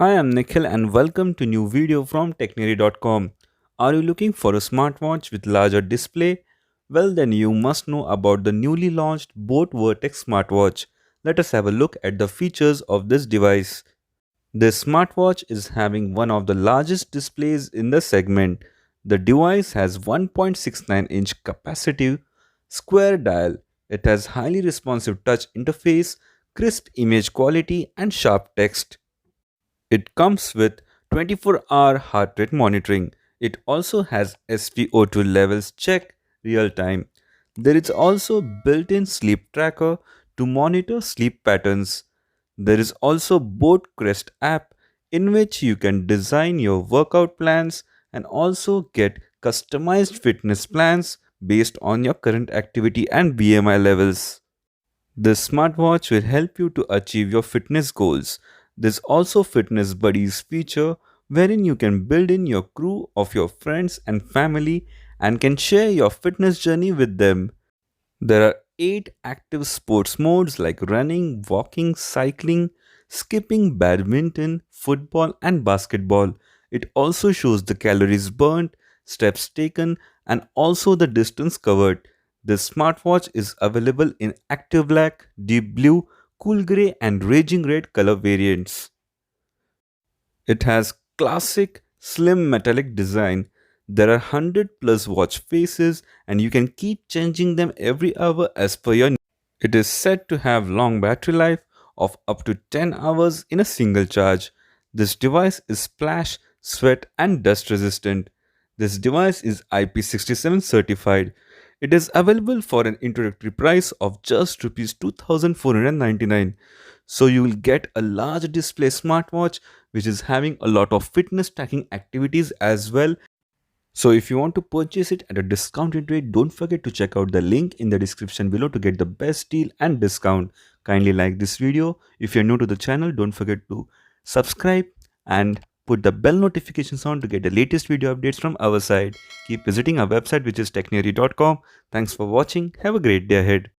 Hi, I'm Nikhil and welcome to new video from Technary.com. Are you looking for a smartwatch with larger display? Well, then you must know about the newly launched boAt Vertex Smartwatch. Let us have a look at the features of this device. This smartwatch is having one of the largest displays in the segment. The device has 1.69-inch capacitive square dial. It has highly responsive touch interface, crisp image quality and sharp text. It comes with 24-hour heart rate monitoring. It also has SpO2 levels check real time. There is also built-in sleep tracker to monitor sleep patterns. There is also boAt Crest app in which you can design your workout plans and also get customized fitness plans based on your current activity and BMI levels. This smartwatch will help you to achieve your fitness goals. There's also Fitness Buddies feature wherein you can build in your crew of your friends and family and can share your fitness journey with them. There are 8 active sports modes like running, walking, cycling, skipping, badminton, football, and basketball. It also shows the calories burnt, steps taken, and also the distance covered. This smartwatch is available in active black, deep blue, cool grey, and raging red color variants. It has classic slim metallic design. There are 100 plus watch faces and you can keep changing them every hour as per your need. It is said to have long battery life of up to 10 hours in a single charge. This device is splash, sweat and dust resistant. This device is IP67 certified. It is available for an introductory price of just Rs 2499. So you will get a large display smartwatch which is having a lot of fitness tracking activities as well. So if you want to purchase it at a discounted rate, don't forget to check out the link in the description below to get the best deal and discount. Kindly like this video. If you're new to the channel, don't forget to subscribe and put the bell notifications on to get the latest video updates from our side. Keep visiting our website which is technary.com. Thanks for watching. Have a great day ahead.